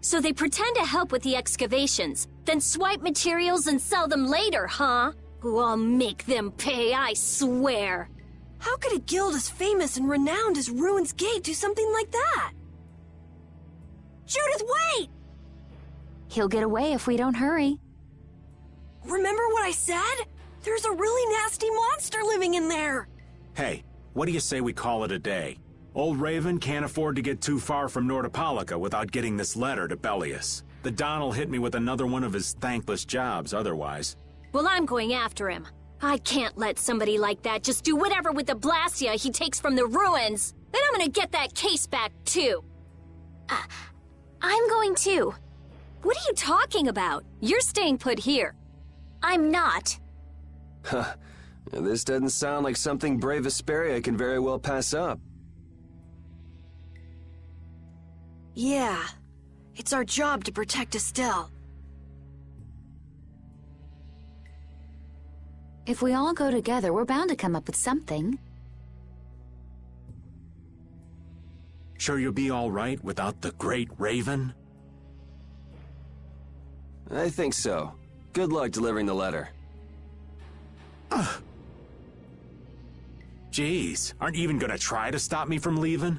So they pretend to help with the excavations, then swipe materials and sell them later, huh? Oh, I'll make them pay, I swear. How could a guild as famous and renowned as Ruin's Gate do something like that? Judith, wait! He'll get away if we don't hurry. Remember what I said? There's a really nasty monster living in there! Hey, what do you say we call it a day? Old Raven can't afford to get too far from Nordopolica without getting this letter to Bellius. The Don'll hit me with another one of his thankless jobs otherwise. Well, I'm going after him. I can't let somebody like that just do whatever with the Blastia he takes from the ruins. Then I'm gonna get that case back, too. I'm going too. What are you talking about? You're staying put here. I'm not. Huh. This doesn't sound like something brave Vesperia can very well pass up. Yeah. It's our job to protect Estelle. If we all go together, we're bound to come up with something. Sure you'll be all right without the Great Raven? I think so. Good luck delivering the letter. Jeez, aren't you even gonna try to stop me from leaving?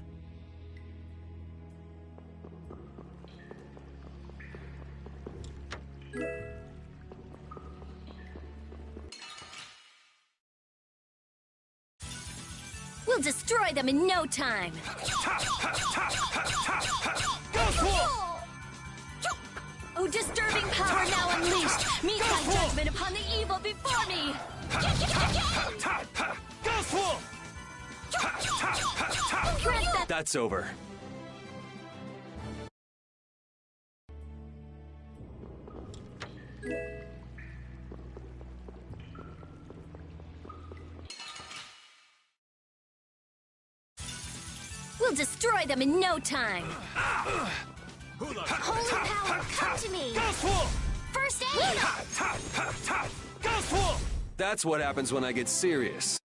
We'll destroy them in no time. Oh, disturbing power now unleashed. Meet my judgment upon the evil before me. Grant that. That's over. We'll destroy them in no time. Holy power, come to me! First aid! That's what happens when I get serious.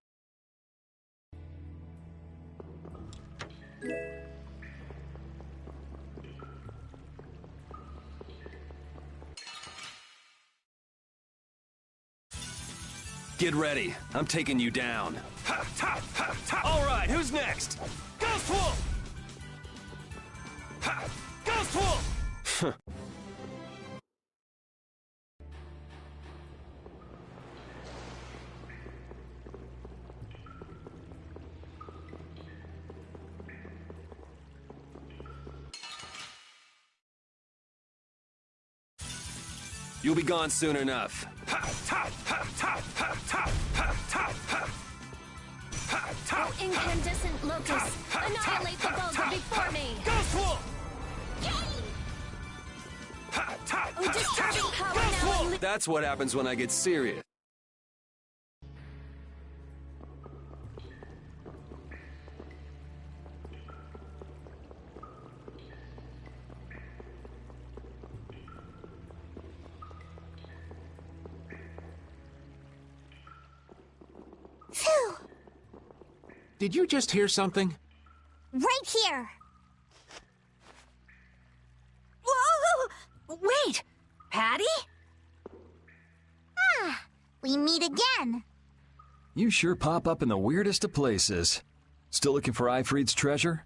Get ready. I'm taking you down. All right, who's next? Ghost Wolf! Ghost Wolf! You'll be gone soon enough. Oh, incandescent locust, annihilate the vulgar before me. Ghost Wolf! Oh, disturbing power now unleashed. That's what happens when I get serious. Phew! Did you just hear something? Right here! Whoa! Wait! Patty? Ah, we meet again. You sure pop up in the weirdest of places. Still looking for Ifrid's treasure?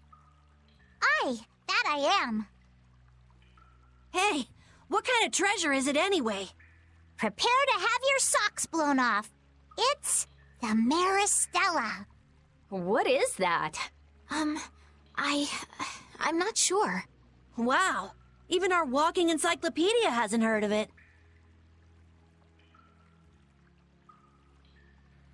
Aye, that I am. Hey, what kind of treasure is it anyway? Prepare to have your socks blown off. It's the Maristella. What is that? I'm not sure. Wow, even our walking encyclopedia hasn't heard of it.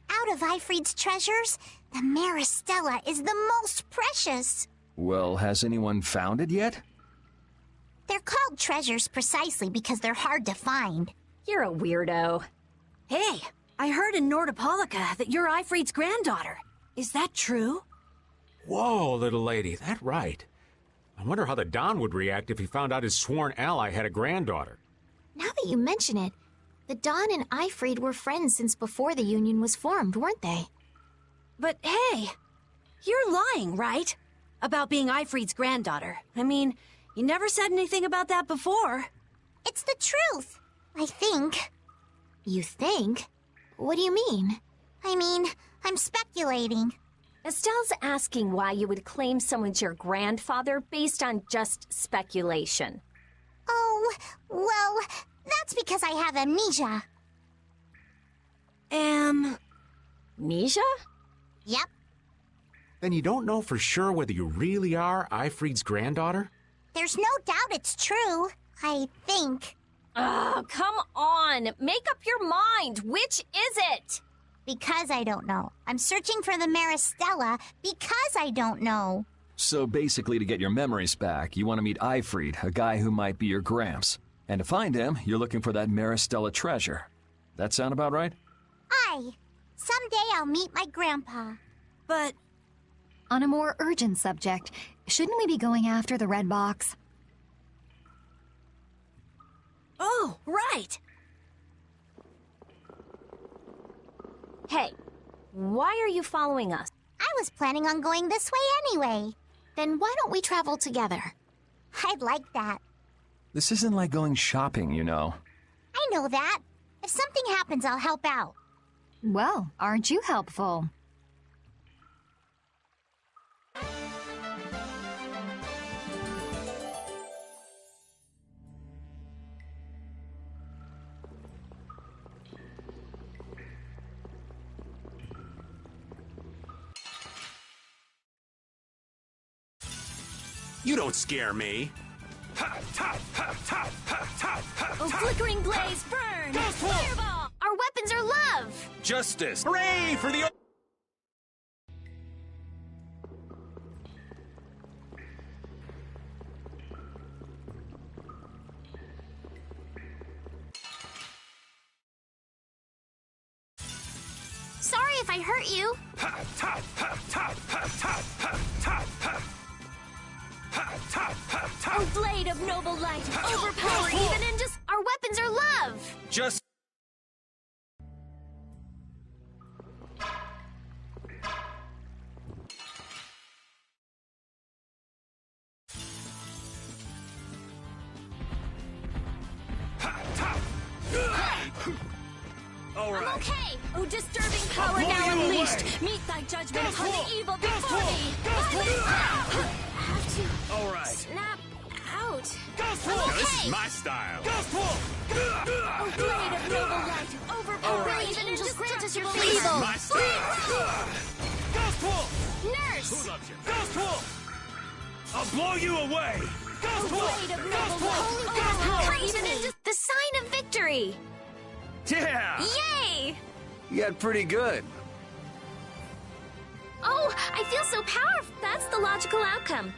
Out of Ifrid's treasures, the Maristella is the most precious. Well, has anyone found it yet? They're called treasures precisely because they're hard to find. You're a weirdo. Hey, I heard in Nordopolica that you're Ifrid's granddaughter. Is that true? Whoa, little lady, that right. I wonder how the Don would react if he found out his sworn ally had a granddaughter. Now that you mention it, the Don and Ifrid were friends since before the Union was formed, weren't they? But hey, you're lying, right? About being Ifrid's granddaughter. I mean, You never said anything about that before. It's the truth, I think. You think? What do you mean? I mean, I'm speculating. Estelle's asking why you would claim someone's your grandfather based on just speculation. Oh, well, that's because I have amnesia. Amnesia? Yep. Then you don't know for sure whether you really are Ifried's granddaughter? There's no doubt it's true, I think. Oh, come on! Make up your mind! Which is it? Because I don't know. I'm searching for the Maristella because I don't know. So basically, to get your memories back, you want to meet Ifried, a guy who might be your gramps. And to find him, you're looking for that Maristella treasure. That sound about right? Someday I'll meet my grandpa. But On a more urgent subject, shouldn't we be going after the red box? oh, right. Hey, why are you following us? I was planning on going this way anyway. Then why don't we travel together? I'd like that. This isn't like going shopping, you know. I know that. If something happens, I'll help out. Well, aren't you helpful? You don't scare me. Oh, flickering blaze, burn! Fireball! Our weapons are love! Justice! Hooray for the... Sorry if I hurt you. Oh, blade of noble light, overpower even in just... Our weapons are love! Just... All right. I'm okay! Oh, disturbing power blow now you unleashed! away. Meet thy judgment upon pull. the evil Go before pull. me! Go I pull. have to All right. snap out. Ghost I'm pull. okay. This is my style. Ghost pull. Oh, blade of noble light, overpower Brave even in angels grant us your destructible favor. evil! My style. Ghost pull. Nurse! loves you? Ghost pull. I'll blow you away. Ghost pull. Blade of Ghost noble pull. light, overpower Come to even in me. The sign of victory! Yeah. Yay! You got pretty good. Oh, I feel so powerful. That's the logical outcome.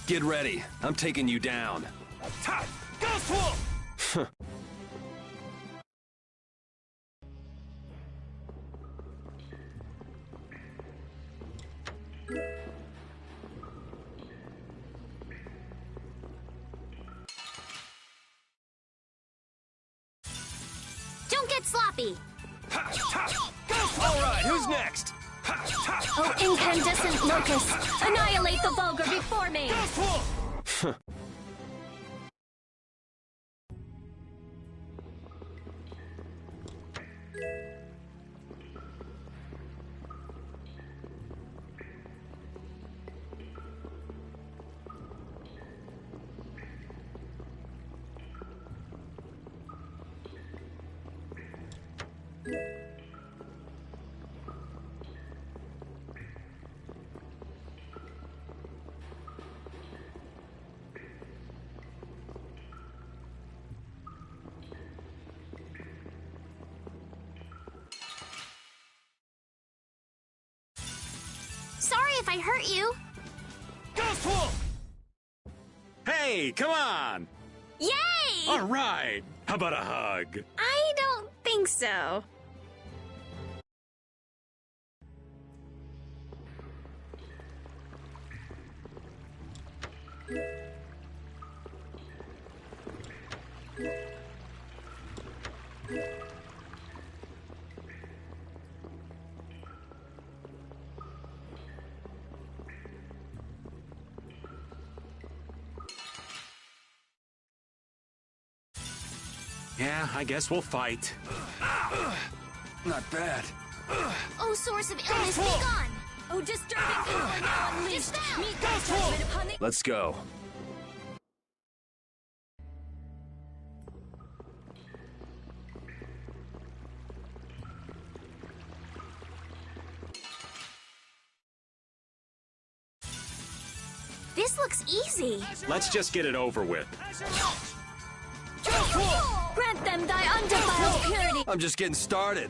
Get ready. I'm taking you down. Ghost pull. Don't get sloppy! All right. Who's next? Oh, incandescent locust, annihilate the vulgar before me! Ghost pull. Sorry if I hurt you. Ghost pull. Hey, come on. Yay! All right. How about a hug? I don't think so. Yeah, I guess we'll fight. Not bad. Oh, source of illness, be gone! Oh, disturbing people are now unleashed. Meet their judgment upon the... Let's go. This looks easy. Let's just get it over with. Grant them thy undefiled purity. I'm just getting started.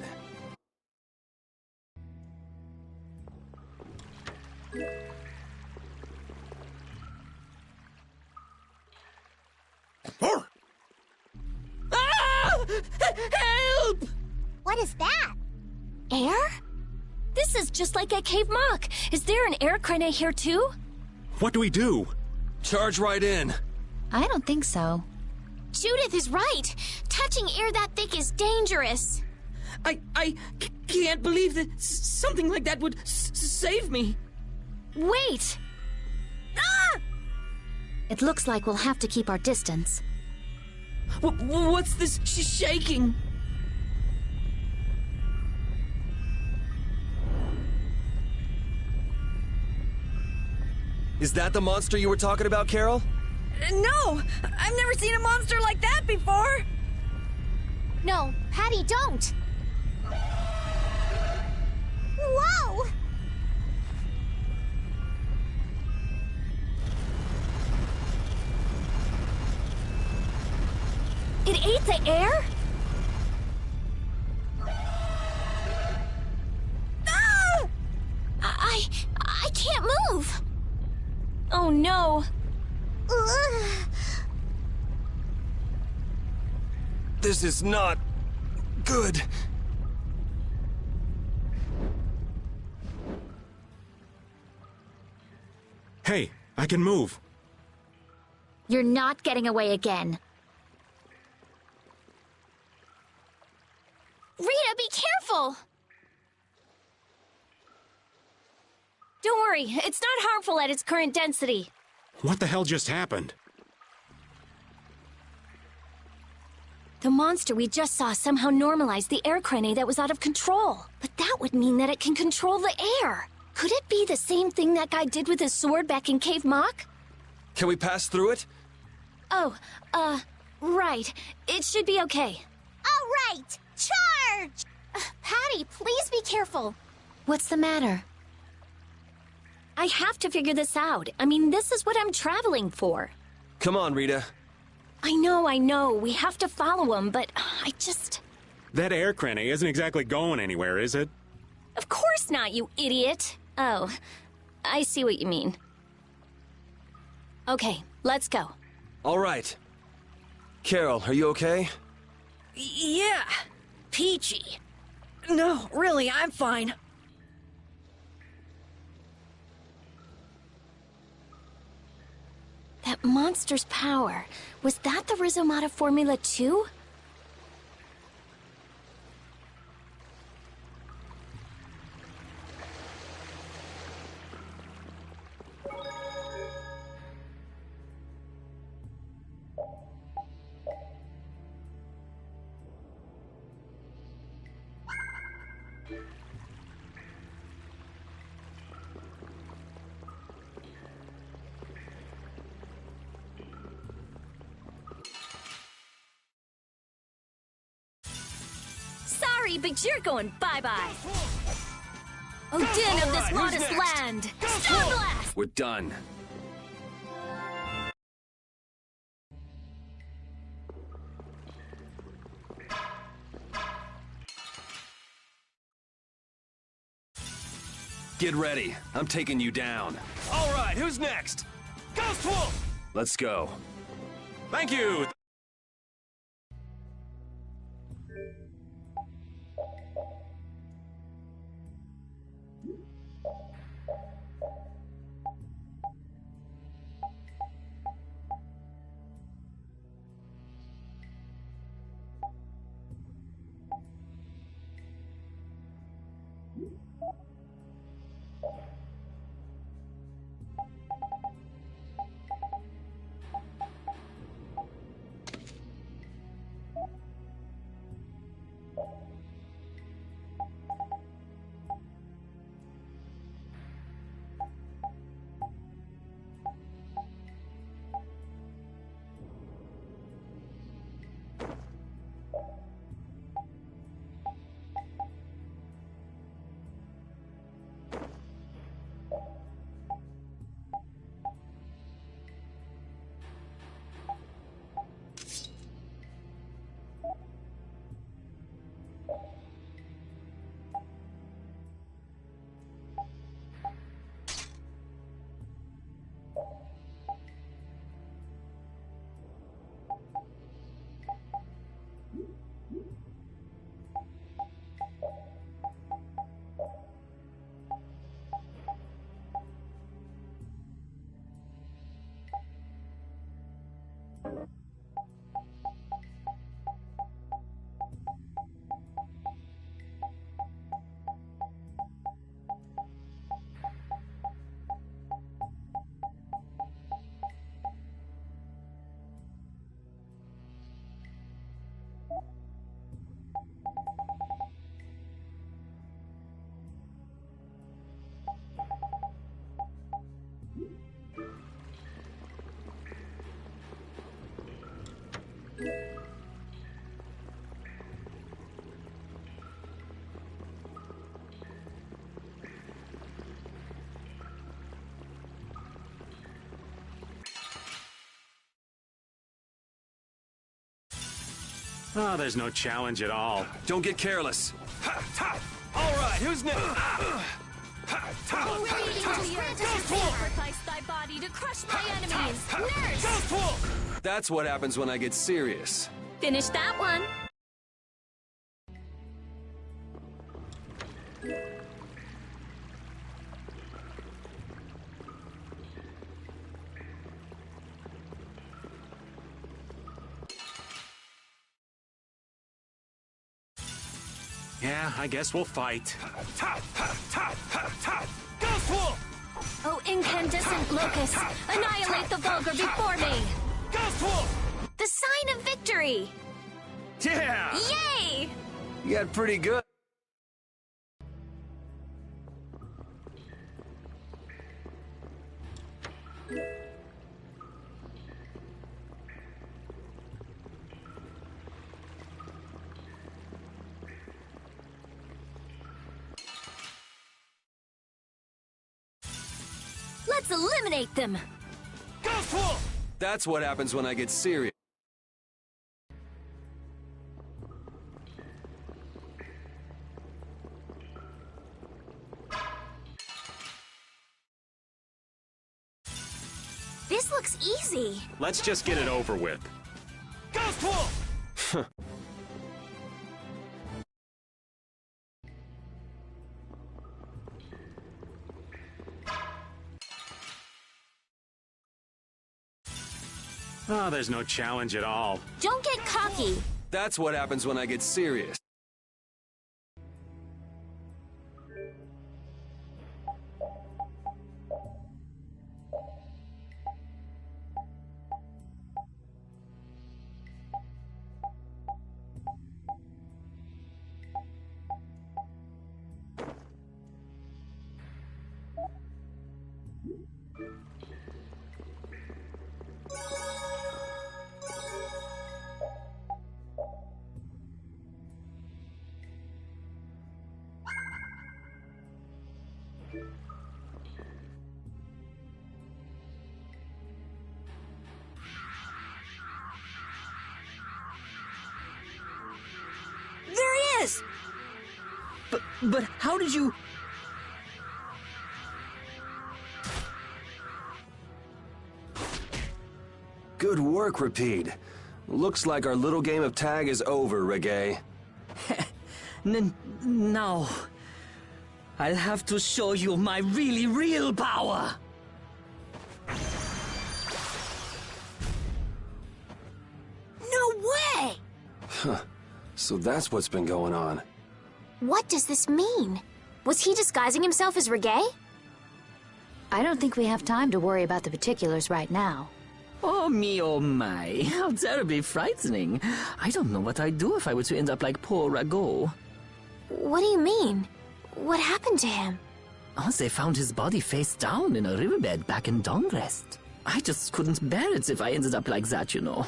Help! What is that? Air? This is just like at Cave Mock. Is there an air crane here too? What do we do? Charge right in. I don't think so. Judith is right. Touching air that thick is dangerous. I can't believe that something like that would save me. Wait! Ah! It looks like we'll have to keep our distance. What's this shaking? Is that the monster you were talking about, Carol? No! I've never seen a monster like that before! No, Patty, don't! Whoa! It ate the air? Ah! I can't move! Oh no! Ugh. This is not good. Hey, I can move. You're not getting away again. Rita, be careful! Don't worry, it's not harmful at its current density. What the hell just happened? The monster we just saw somehow normalized the air crane that was out of control. But that would mean that it can control the air. Could it be the same thing that guy did with his sword back in Cave Mock? Can we pass through it? Oh, right. It should be okay. All right, charge! Patty, please be careful. What's the matter? I have to figure this out. I mean, this is what I'm traveling for. Come on, Rita. I know. We have to follow him, but I just... That air crane isn't exactly going anywhere, is it? Of course not, you idiot. Oh, I see what you mean. Okay, let's go. All right. Carol, are you okay? Yeah, peachy. No, really, I'm fine. That monster's power, was that the Rizomata Formula too? Sorry, but you're going bye-bye. Odin of this modest land! Star Blast! We're done. Get ready. I'm taking you down. All right, who's next? Ghost Wolf! Let's go. Thank you! Oh, there's no challenge at all. Don't get careless. All right, who's next? Sacrifice thy body to crush my enemies. Nurse! That's what happens when I get serious. Finish that one. Yeah, I guess we'll fight. Oh, incandescent locust, annihilate the vulgar before me! The sign of victory! Yeah! Yay! You got pretty good. Let's eliminate them! That's what happens when I get serious. This looks easy. Let's just get it over with. Oh, there's no challenge at all. Don't get cocky. That's what happens when I get serious. There he is! But how did you... Good work, Repeat. Looks like our little game of tag is over, Reggae. Now... I'll have to show you my really real power! No way! So that's what's been going on. What does this mean? Was he disguising himself as Reggae? I don't think we have time to worry about the particulars right now. Oh me, oh my. How terribly frightening. I don't know what I'd do if I were to end up like poor Rago. What do you mean? What happened to him? Oh, they found his body face down in a riverbed back in Dongrest. I just couldn't bear it if I ended up like that, you know.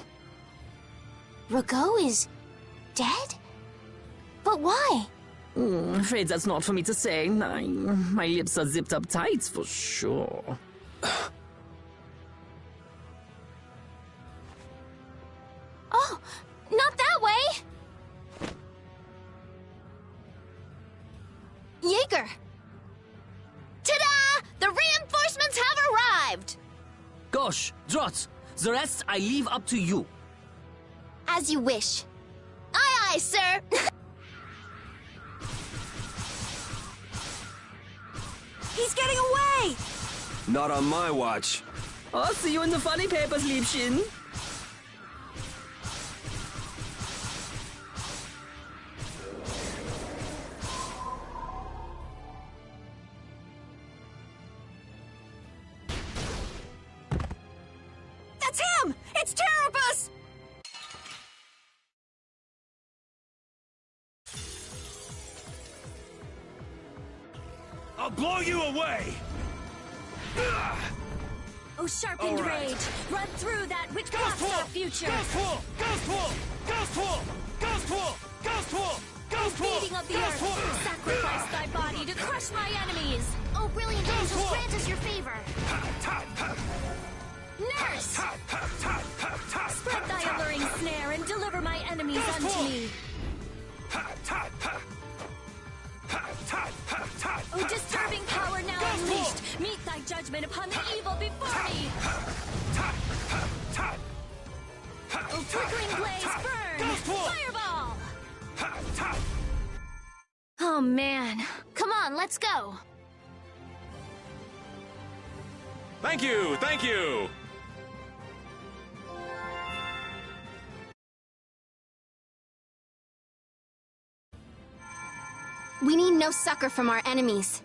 Rago is... dead? But why? Afraid that's not for me to say. My lips are zipped up tight, for sure. Oh, not that way! Jaeger! Ta-da! The reinforcements have arrived! Dosh, Drot, the rest I leave up to you. As you wish. Aye, aye, sir! He's getting away! Not on my watch. I'll see you in the funny papers, Liebchen. That's him! It's Terrapus! I'll blow you away! Oh, sharpened All right. rage! Run through that which blocks our future! Ghost pool! Ghost pool! Ghost pool! Ghost pool! Ghost pool! Ghost pool! Beating of the earth! Sacrifice thy body to crush my enemies! Oh, brilliant angels, grant us your favor. Nurse! Spread thy alluring snare and deliver my enemies unto me! Oh, disturbing power now unleashed! Meet thy judgment upon the evil before me! Oh, flickering blaze, burn! Fireball! Oh, man. Come on, let's go. Thank you, thank you! We need no succor from our enemies.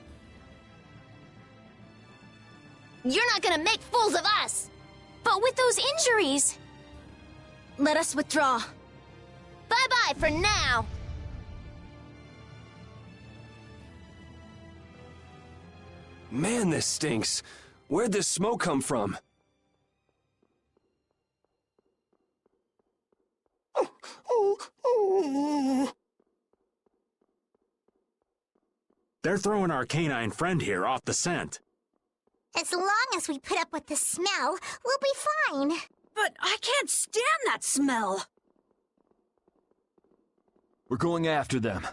You're not gonna make fools of us! But with those injuries... Let us withdraw. Bye-bye for now! Man, this stinks. Where'd this smoke come from? They're throwing our canine friend here off the scent. As long as we put up with the smell, we'll be fine. But I can't stand that smell! We're going after them.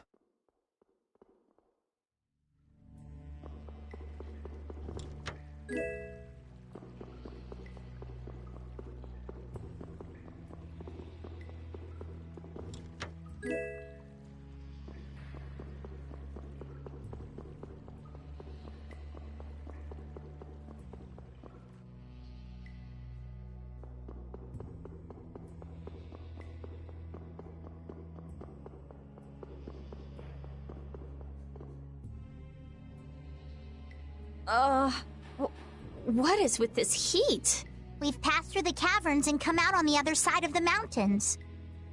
What is with this heat? We've passed through the caverns and come out on the other side of the mountains.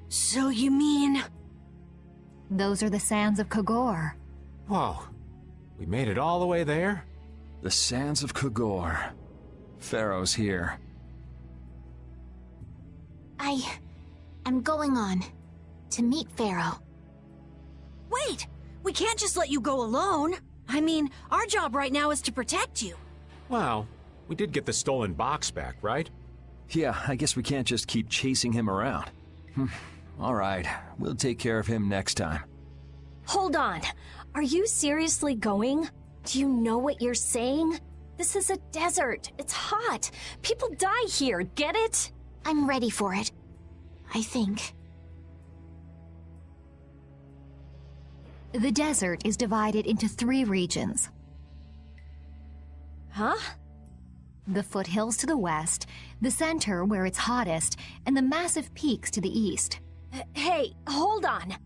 So you mean... Those are the sands of Kogor. Whoa. We made it all the way there? The sands of Kogor. Pharaoh's here. I'm going on to meet Pharaoh. Wait! We can't just let you go alone! I mean, our job right now is to protect you. Well, we did get the stolen box back, right? Yeah, I guess we can't just keep chasing him around. All right, we'll take care of him next time. Hold on. Are you seriously going? Do you know what you're saying? This is a desert. It's hot. People die here, get it? I'm ready for it. I think. The desert is divided into 3 regions. Huh? The foothills to the west, the center where it's hottest, and the massive peaks to the east. Hey, hold on.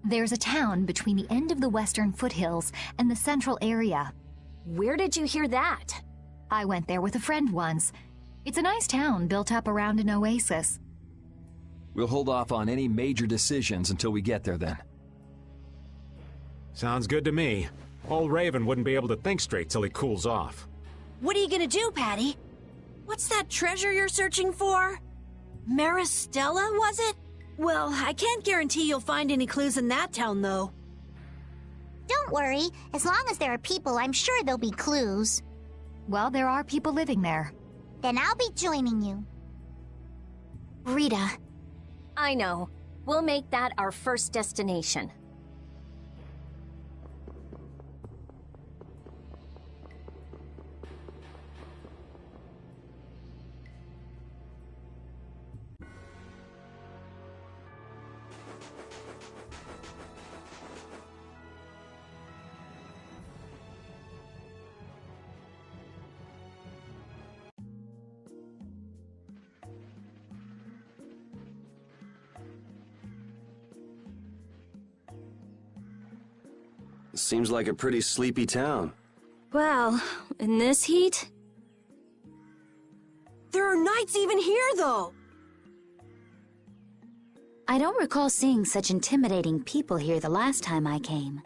There's a town between the end of the western foothills and the central area. Where did you hear that? I went there with a friend once. It's a nice town built up around an oasis. We'll hold off on any major decisions until we get there then. Sounds good to me. Old Raven wouldn't be able to think straight till he cools off. What are you gonna do, Patty? What's that treasure you're searching for? Maristella, was it? Well, I can't guarantee you'll find any clues in that town, though. Don't worry. As long as there are people, I'm sure there'll be clues. Well, there are people living there. Then I'll be joining you. Rita. I know. We'll make that our first destination. Seems like a pretty sleepy town. Well, in this heat? There are knights even here, though! I don't recall seeing such intimidating people here the last time I came.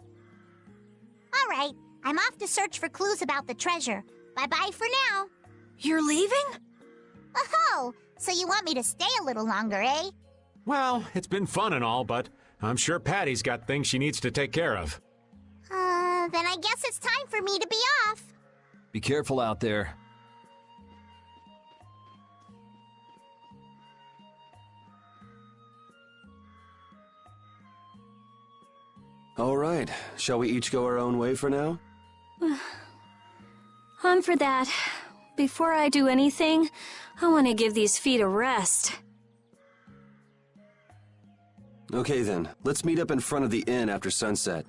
All right, I'm off to search for clues about the treasure. Bye-bye for now. You're leaving? Oh, so you want me to stay a little longer, eh? Well, it's been fun and all, but I'm sure Patty's got things she needs to take care of. Then I guess it's time for me to be off. Be careful out there. All right, shall we each go our own way for now? I'm for that. Before I do anything, I want to give these feet a rest. Okay then, let's meet up in front of the inn after sunset.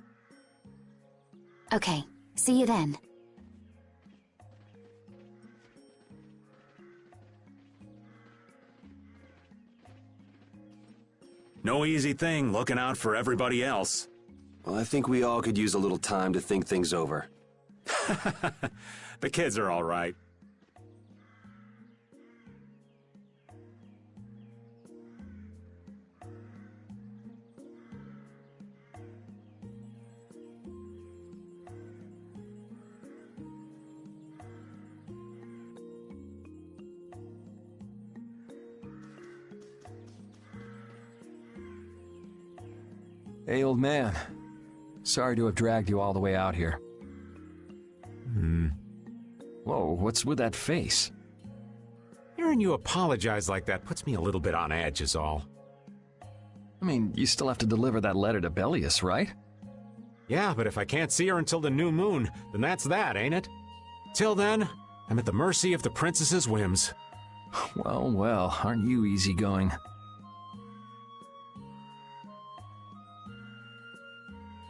Okay, see you then. No easy thing looking out for everybody else. Well, I think we all could use a little time to think things over. The kids are all right. Hey, old man. Sorry to have dragged you all the way out here. Whoa, what's with that face? Hearing you apologize like that puts me a little bit on edge is all. I mean, you still have to deliver that letter to Bellius, right? Yeah, but if I can't see her until the new moon, then that's that, ain't it? Till then, I'm at the mercy of the princess's whims. Well, well, aren't you easygoing?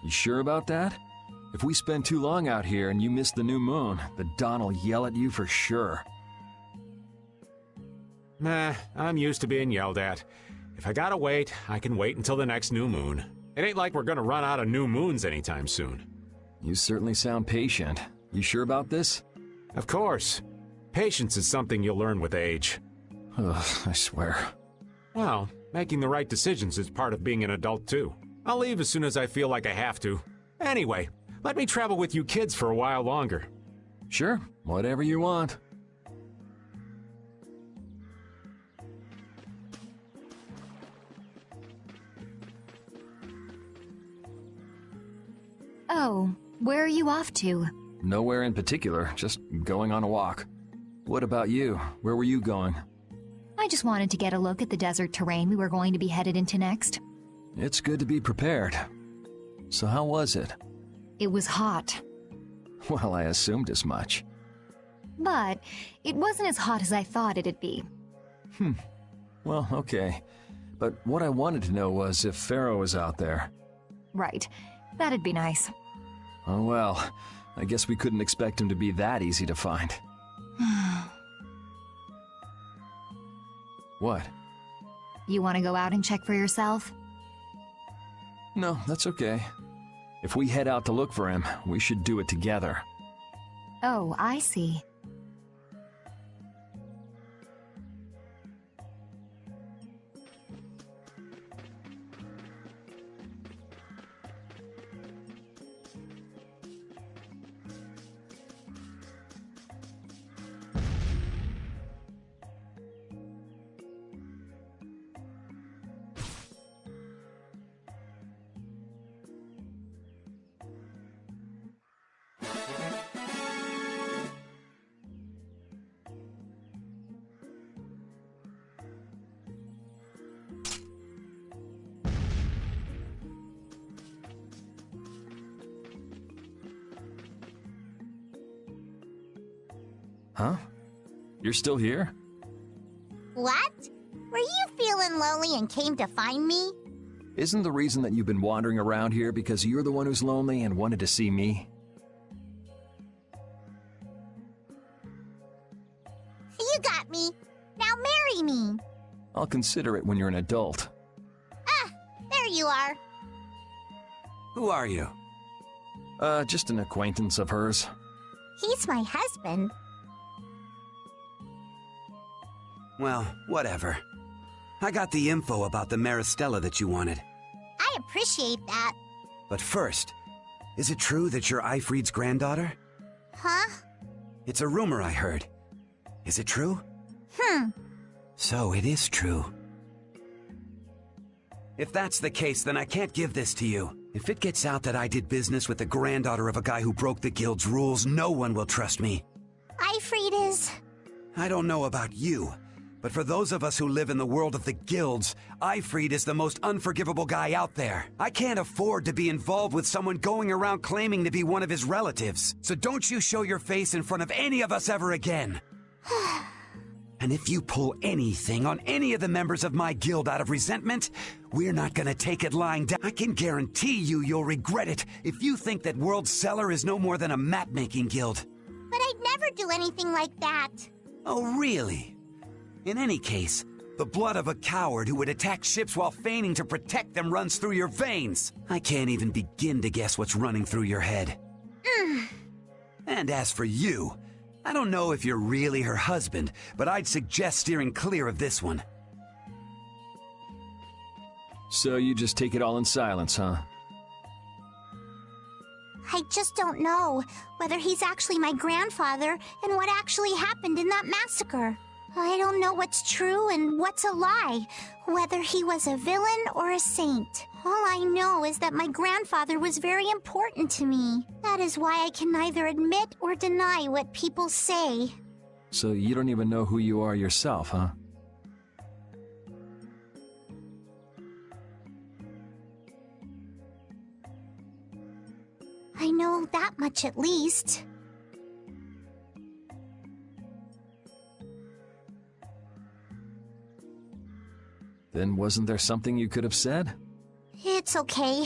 You sure about that? If we spend too long out here and you miss the new moon, the Don will yell at you for sure. Nah, I'm used to being yelled at. If I gotta wait, I can wait until the next new moon. It ain't like we're gonna run out of new moons anytime soon. You certainly sound patient. You sure about this? Of course. Patience is something you'll learn with age. Ugh, I swear. Well, making the right decisions is part of being an adult too. I'll leave as soon as I feel like I have to. Anyway, let me travel with you kids for a while longer. Sure, whatever you want. Oh, where are you off to? Nowhere in particular, just going on a walk. What about you? Where were you going? I just wanted to get a look at the desert terrain we were going to be headed into next. It's good to be prepared. So how was it? It was hot. Well, I assumed as much. But it wasn't as hot as I thought it'd be. Well, okay. But what I wanted to know was if Pharaoh was out there. Right. That'd be nice. Oh well, I guess we couldn't expect him to be that easy to find. What? You want to go out and check for yourself? No, that's okay. If we head out to look for him, we should do it together. Oh, I see. Huh? You're still here? What? Were you feeling lonely and came to find me? Isn't the reason that you've been wandering around here because you're the one who's lonely and wanted to see me? You got me. Now marry me. I'll consider it when you're an adult. Ah, there you are. Who are you? Just an acquaintance of hers. He's my husband. Well, whatever. I got the info about the Maristella that you wanted. I appreciate that. But first, is it true that you're Eifried's granddaughter? Huh? It's a rumor I heard. Is it true? So it is true. If that's the case, then I can't give this to you. If it gets out that I did business with the granddaughter of a guy who broke the guild's rules, no one will trust me. Eifried is... I don't know about you, but for those of us who live in the world of the guilds, Eifried is the most unforgivable guy out there. I can't afford to be involved with someone going around claiming to be one of his relatives. So don't you show your face in front of any of us ever again. And if you pull anything on any of the members of my guild out of resentment, we're not gonna take it lying down. I can guarantee you'll regret it if you think that World Cellar is no more than a map-making guild. But I'd never do anything like that. Oh, really? In any case, the blood of a coward who would attack ships while feigning to protect them runs through your veins. I can't even begin to guess what's running through your head. And as for you, I don't know if you're really her husband, but I'd suggest steering clear of this one. So you just take it all in silence, huh? I just don't know whether he's actually my grandfather and what actually happened in that massacre. I don't know what's true and what's a lie, whether he was a villain or a saint. All I know is that my grandfather was very important to me. That is why I can neither admit or deny what people say. So you don't even know who you are yourself, huh? I know that much at least. Then wasn't there something you could have said? It's okay.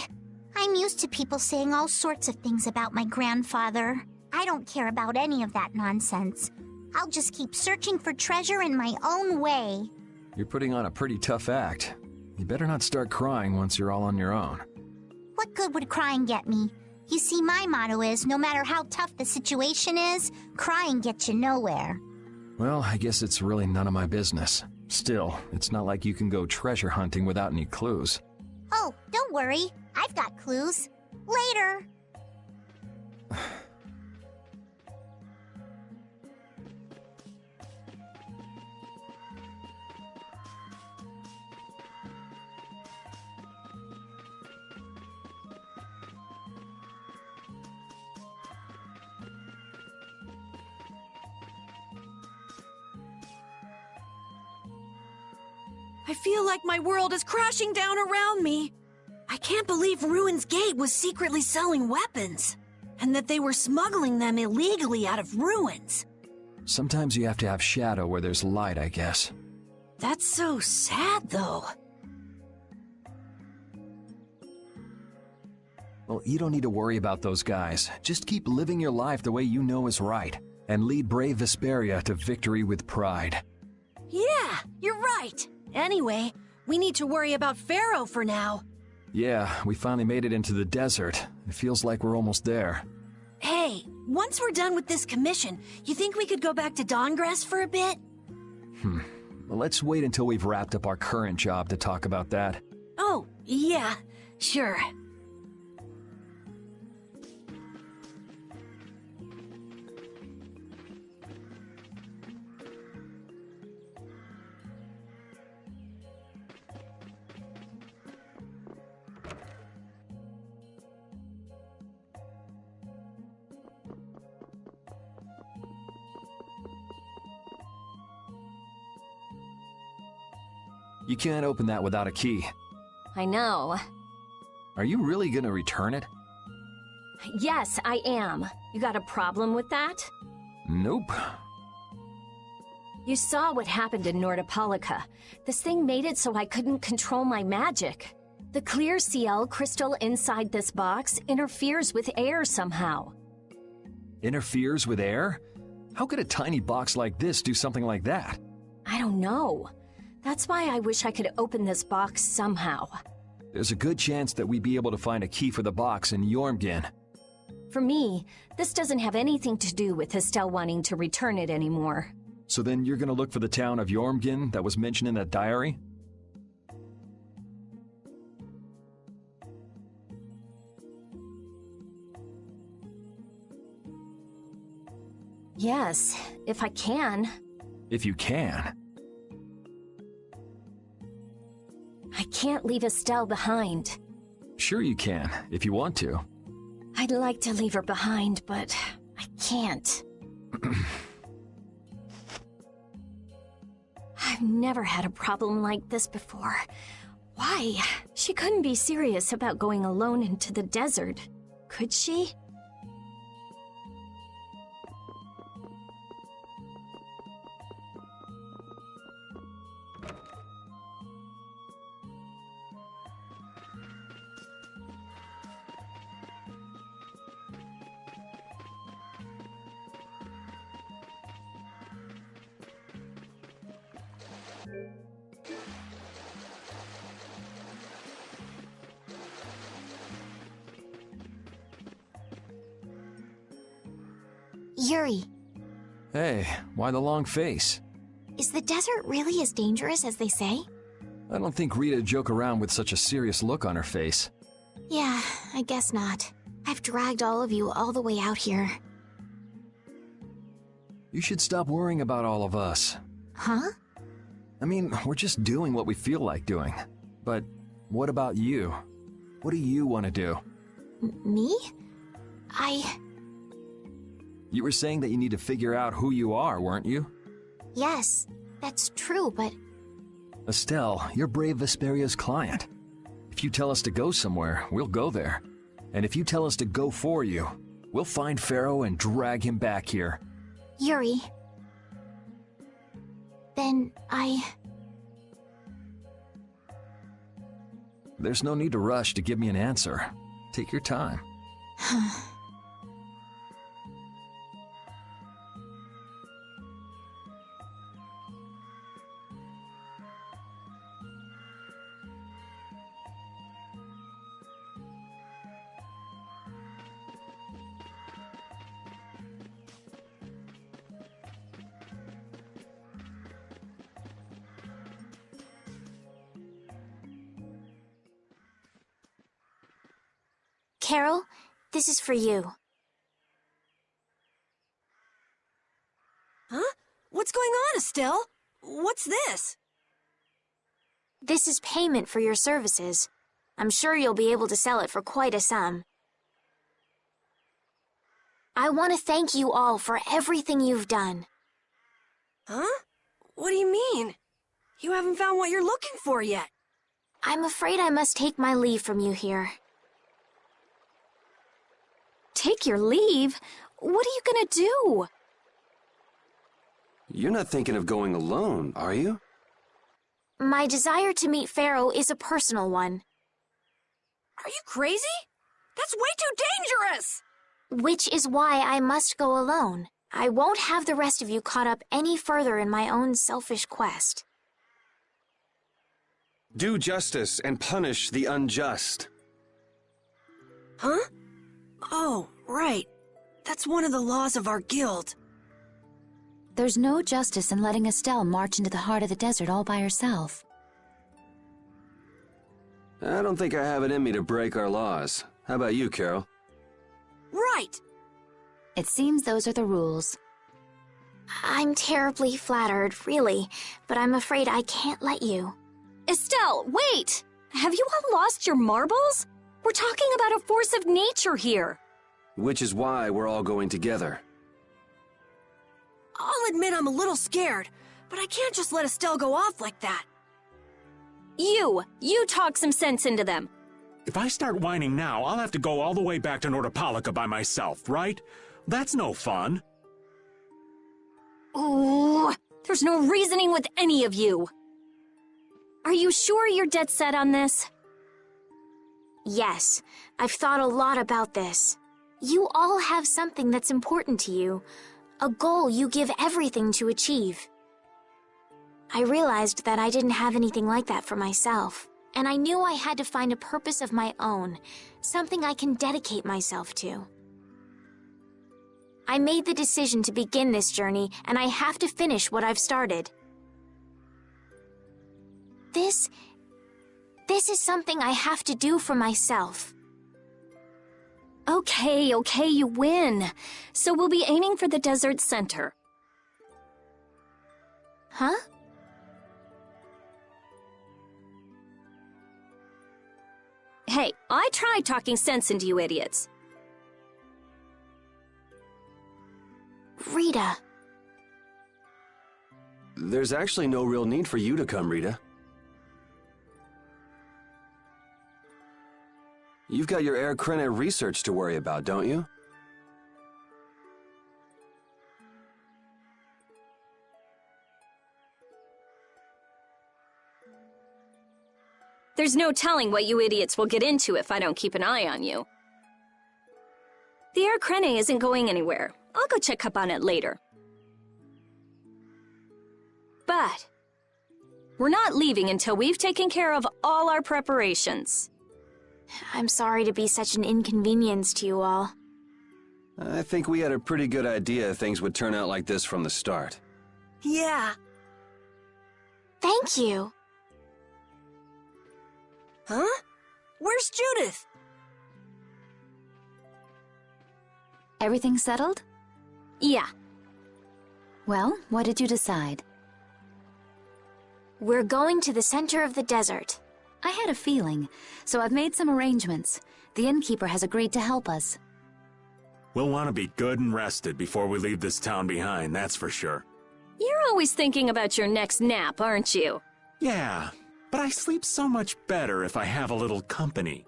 I'm used to people saying all sorts of things about my grandfather. I don't care about any of that nonsense. I'll just keep searching for treasure in my own way. You're putting on a pretty tough act. You better not start crying once you're all on your own. What good would crying get me? You see, my motto is, no matter how tough the situation is, crying gets you nowhere. Well, I guess it's really none of my business. Still, it's not like you can go treasure hunting without any clues. Oh, don't worry. I've got clues. Later. I feel like my world is crashing down around me. I can't believe Ruin's Gate was secretly selling weapons, and that they were smuggling them illegally out of ruins. Sometimes you have to have shadow where there's light, I guess. That's so sad, though. Well, you don't need to worry about those guys. Just keep living your life the way you know is right, and lead brave Vesperia to victory with pride. Yeah, you're right. Anyway, we need to worry about Pharaoh for now. Yeah, we finally made it into the desert. It feels like we're almost there. Hey, once we're done with this commission, you think we could go back to Dawngress for a bit? Well, let's wait until we've wrapped up our current job to talk about that. Oh, yeah, sure. You can't open that without a key. I know. Are you really gonna return it? Yes, I am. You got a problem with that? Nope. You saw what happened in Nordopolica. This thing made it so I couldn't control my magic. The clear CL crystal inside this box interferes with air somehow. Interferes with air? How could a tiny box like this do something like that? I don't know. That's why I wish I could open this box somehow. There's a good chance that we'd be able to find a key for the box in Jormungand. For me, this doesn't have anything to do with Estelle wanting to return it anymore. So then you're gonna look for the town of Jormungand that was mentioned in that diary? Yes, if I can. If you can. I can't leave Estelle behind. Sure you can, if you want to. I'd like to leave her behind, but I can't. I've never had a problem like this before. Why? She couldn't be serious about going alone into the desert, could she? Yuri, Hey, why the long face? is the desert really as dangerous as they say? I don't think Rita'd joke around with such a serious look on her face. Yeah, I guess not. I've dragged all of you all the way out here. You should stop worrying about all of us. Huh? I mean, we're just doing what we feel like doing. But what about you? What do you want to do? Me? You were saying that you need to figure out who you are, weren't you? Yes, that's true, but Estelle, you're Brave Vesperia's client. If you tell us to go somewhere, we'll go there. And if you tell us to go for you, we'll find Pharaoh and drag him back here. Yuri. Then There's no need to rush to give me an answer. Take your time. Carol, this is for you. Huh? What's going on, Estelle? What's this? This is payment for your services. I'm sure you'll be able to sell it for quite a sum. I want to thank you all for everything you've done. Huh? What do you mean? You haven't found what you're looking for yet. I'm afraid I must take my leave from you here. Take your leave? What are you gonna do? You're not thinking of going alone, are you? My desire to meet Pharaoh is a personal one. Are you crazy? That's way too dangerous! Which is why I must go alone. I won't have the rest of you caught up any further in my own selfish quest. Do justice and punish the unjust. Huh? Oh, right. That's one of the laws of our guild. There's no justice in letting Estelle march into the heart of the desert all by herself. I don't think I have it in me to break our laws. How about you, Carol? Right! It seems those are the rules. I'm terribly flattered, really, but I'm afraid I can't let you. Estelle, wait! Have you all lost your marbles? We're talking about a force of nature here. Which is why we're all going together. I'll admit I'm a little scared, but I can't just let Estelle go off like that. You talk some sense into them. If I start whining now, I'll have to go all the way back to Nordopolica by myself, right? That's no fun. Ooh, there's no reasoning with any of you. Are you sure you're dead set on this? Yes, I've thought a lot about this. You all have something that's important to you, a goal you give everything to achieve. I realized that I didn't have anything like that for myself, and I knew I had to find a purpose of my own, something I can dedicate myself to. I made the decision to begin this journey, and I have to finish what I've started. This is something I have to do for myself. Okay, you win. So we'll be aiming for the desert center. Huh? Hey, I tried talking sense into you idiots. Rita. There's actually no real need for you to come, Rita. You've got your Air Krene research to worry about, don't you? There's no telling what you idiots will get into if I don't keep an eye on you. The Air Krene isn't going anywhere. I'll go check up on it later. But we're not leaving until we've taken care of all our preparations. I'm sorry to be such an inconvenience to you all. I think we had a pretty good idea things would turn out like this from the start. Yeah. Thank you. Huh? Where's Judith? Everything settled? Yeah. Well, what did you decide? We're going to the center of the desert. I had a feeling, so I've made some arrangements. The innkeeper has agreed to help us. We'll want to be good and rested before we leave this town behind, that's for sure. You're always thinking about your next nap, aren't you? Yeah, but I sleep so much better if I have a little company.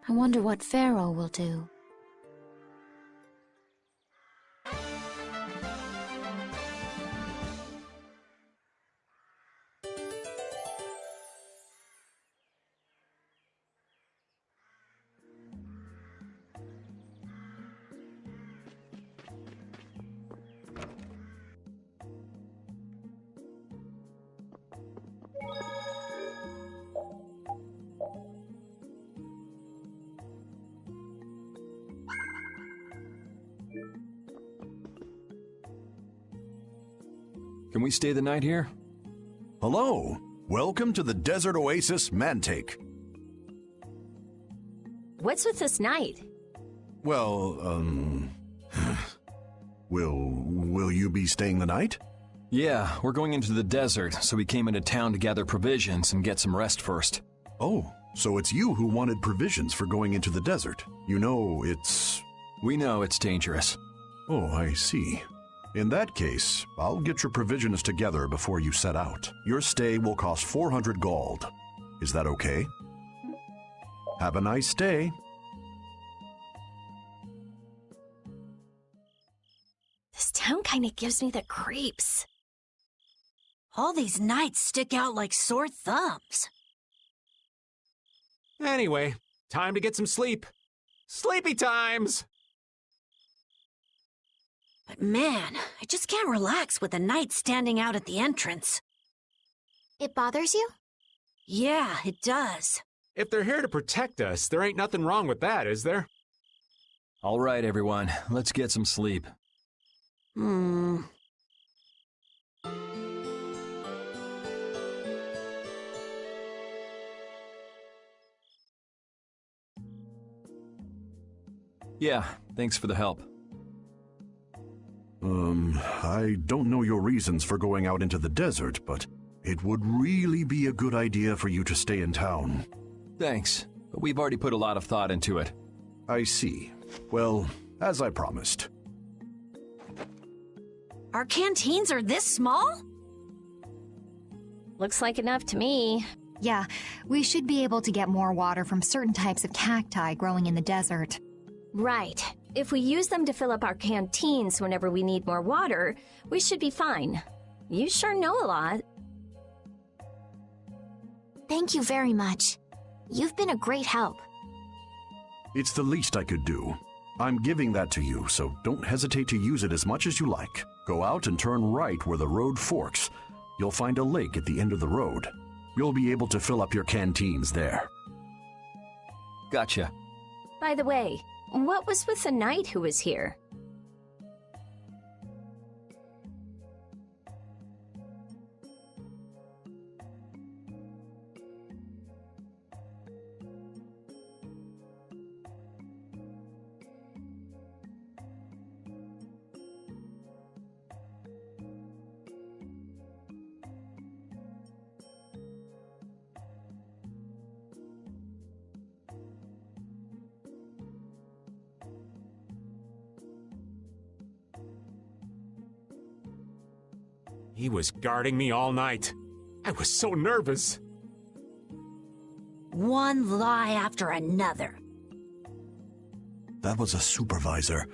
I wonder what Pharaoh will do. Can we stay the night here? Hello. Welcome to the Desert Oasis Mantake. What's with this night? Well, will you be staying the night? Yeah, we're going into the desert, so we came into town to gather provisions and get some rest first. Oh, so it's you who wanted provisions for going into the desert. You know, it's... We know it's dangerous. Oh, I see. In that case, I'll get your provisions together before you set out. Your stay will cost 400 gold. Is that okay? Have a nice day. This town kind of gives me the creeps. All these nights stick out like sore thumbs. Anyway, time to get some sleep. Sleepy times! But man, I just can't relax with the knight standing out at the entrance. It bothers you? Yeah, it does. If they're here to protect us, there ain't nothing wrong with that, is there? All right, everyone, let's get some sleep. Yeah, thanks for the help. I don't know your reasons for going out into the desert, but it would really be a good idea for you to stay in town. Thanks, but we've already put a lot of thought into it. I see. Well, as I promised. Our canteens are this small? Looks like enough to me. Yeah, we should be able to get more water from certain types of cacti growing in the desert. Right. If we use them to fill up our canteens whenever we need more water, we should be fine. You sure know a lot. Thank you very much. You've been a great help. It's the least I could do. I'm giving that to you, so don't hesitate to use it as much as you like. Go out and turn right where the road forks. You'll find a lake at the end of the road. You'll be able to fill up your canteens there. Gotcha. By the way, what was with the knight who was here? He was guarding me all night. I was so nervous. One lie after another. That was a supervisor.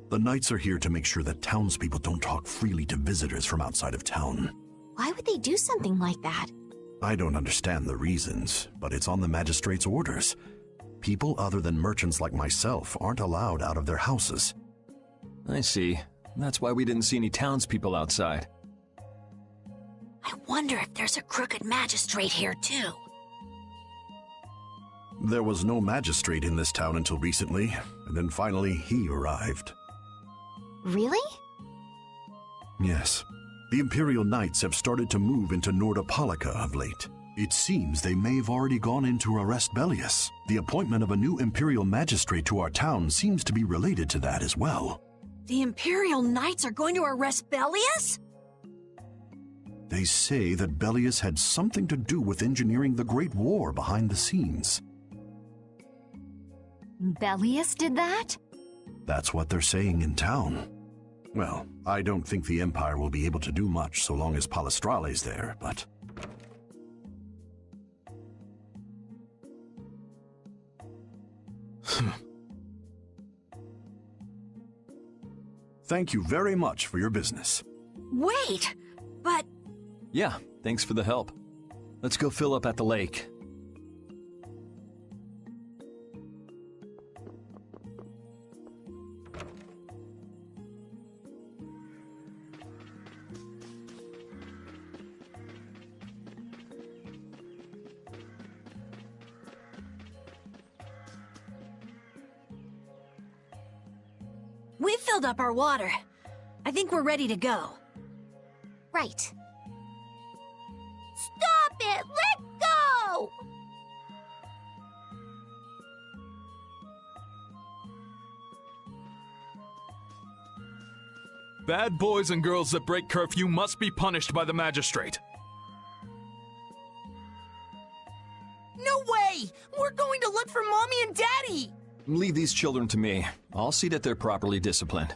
The knights are here to make sure that townspeople don't talk freely to visitors from outside of town. Why would they do something like that? I don't understand the reasons, but it's on the magistrate's orders. People other than merchants like myself aren't allowed out of their houses. I see. That's why we didn't see any townspeople outside. I wonder if there's a crooked magistrate here, too. There was no magistrate in this town until recently, and then finally he arrived. Really? Yes. The Imperial Knights have started to move into Nordopolica of late. It seems they may have already gone in to arrest Bellius. The appointment of a new Imperial Magistrate to our town seems to be related to that as well. The Imperial Knights are going to arrest Bellius? They say that Bellius had something to do with engineering the Great War behind the scenes. Bellius did that? That's what they're saying in town. Well, I don't think the Empire will be able to do much so long as Palestrale's there, but... Thank you very much for your business. Wait, but... Yeah, thanks for the help. Let's go fill up at the lake. We filled up our water. I think we're ready to go. Right. Stop it! Let go! Bad boys and girls that break curfew must be punished by the magistrate. No way! We're going to look for Mommy and Daddy! Leave these children to me. I'll see that they're properly disciplined.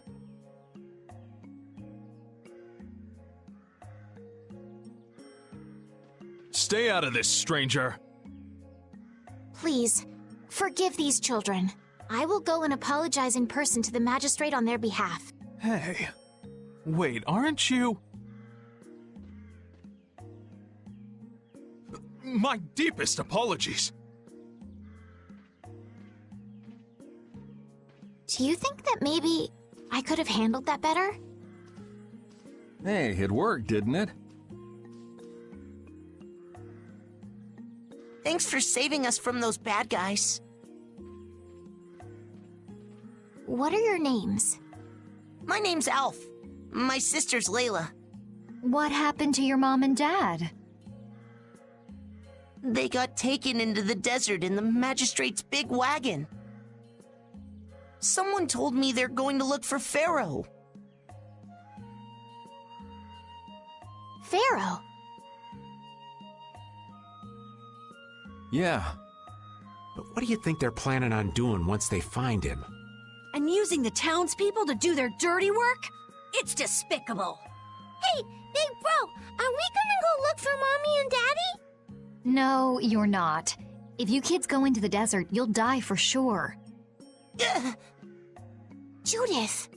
Stay out of this, stranger. Please, forgive these children. I will go and apologize in person to the magistrate on their behalf. Hey. Wait, aren't you... My deepest apologies. Do you think that maybe I could have handled that better? Hey, it worked, didn't it? Thanks for saving us from those bad guys. What are your names? My name's Alf. My sister's Layla. What happened to your mom and dad? They got taken into the desert in the magistrate's big wagon. Someone told me they're going to look for Pharaoh. Pharaoh? Yeah. But what do you think they're planning on doing once they find him? And using the townspeople to do their dirty work? It's despicable. Hey, Big Bro, are we gonna go look for Mommy and Daddy? No, you're not. If you kids go into the desert, you'll die for sure. Judith.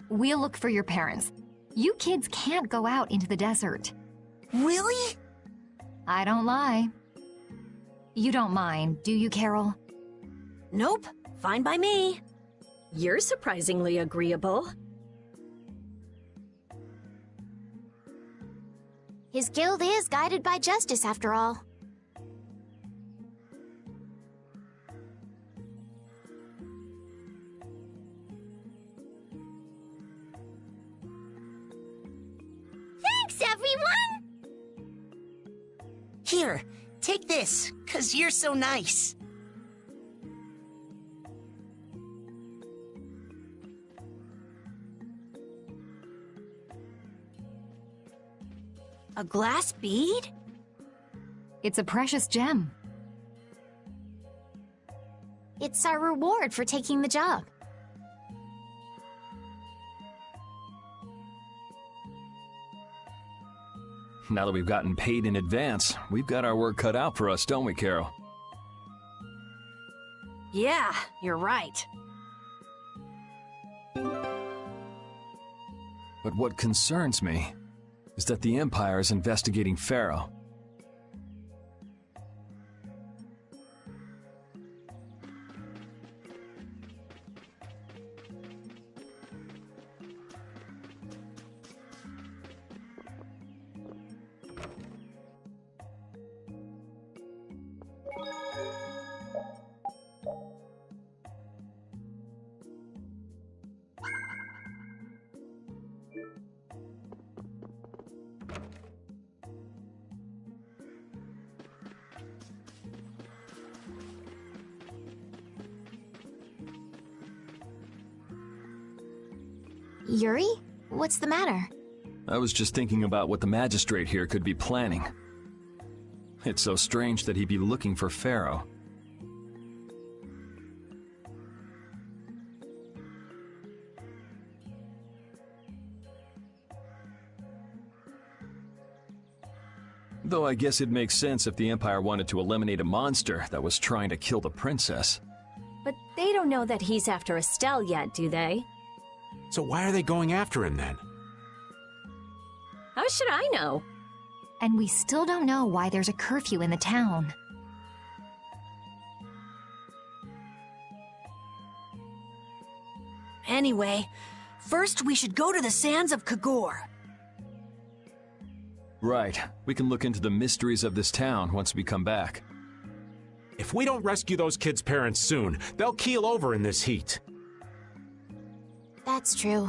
We'll look for your parents. You kids can't go out into the desert. Really? I don't lie. You don't mind, do you, Carol? Nope, fine by me. You're surprisingly agreeable. His guild is guided by justice, after all. Thanks, everyone! Here, take this, 'cause you're so nice. A glass bead? It's a precious gem. It's our reward for taking the job. Now that we've gotten paid in advance, we've got our work cut out for us, don't we, Carol? Yeah, you're right. But what concerns me is that the Empire is investigating Pharaoh. Yuri? What's the matter? I was just thinking about what the magistrate here could be planning. It's so strange that he'd be looking for Pharaoh. Though I guess it makes sense if the Empire wanted to eliminate a monster that was trying to kill the princess. But they don't know that he's after Estelle yet, do they? So why are they going after him then? How should I know? And we still don't know why there's a curfew in the town. Anyway, first we should go to the sands of Kagor. Right. We can look into the mysteries of this town once we come back. If we don't rescue those kids' parents soon, they'll keel over in this heat. That's true.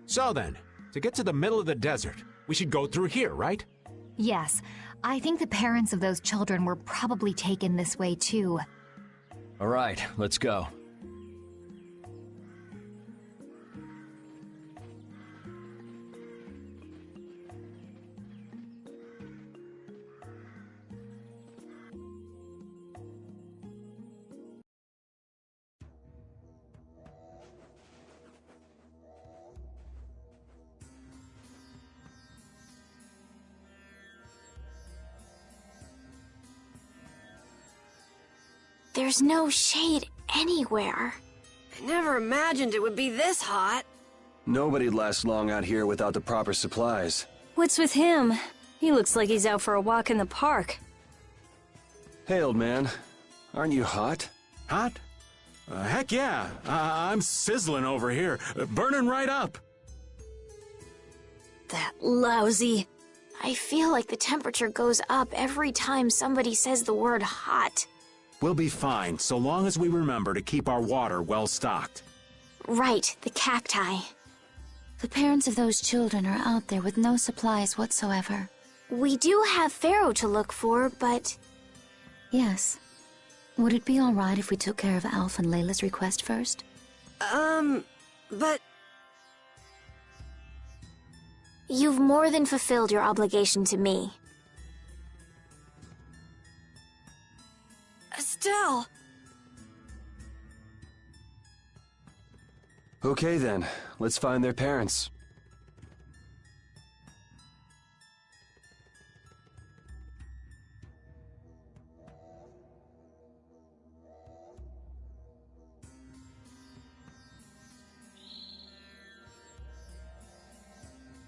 So then, to get to the middle of the desert, we should go through here, right? Yes, I think the parents of those children were probably taken this way too. All right, let's go. There's no shade anywhere. I never imagined it would be this hot. Nobody'd last long out here without the proper supplies. What's with him? He looks like he's out for a walk in the park. Hey, old man. Aren't you hot? Hot? Heck yeah. I'm sizzling over here. Burning right up. That lousy. I feel like the temperature goes up every time somebody says the word hot. We'll be fine, so long as we remember to keep our water well stocked. Right, the cacti. The parents of those children are out there with no supplies whatsoever. We do have Pharaoh to look for, but... Yes. Would it be all right if we took care of Alf and Layla's request first? But... You've more than fulfilled your obligation to me. Estelle! Okay then, let's find their parents.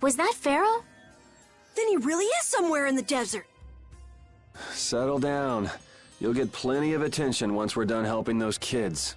Was that Pharaoh? Then he really is somewhere in the desert. Settle down. You'll get plenty of attention once we're done helping those kids.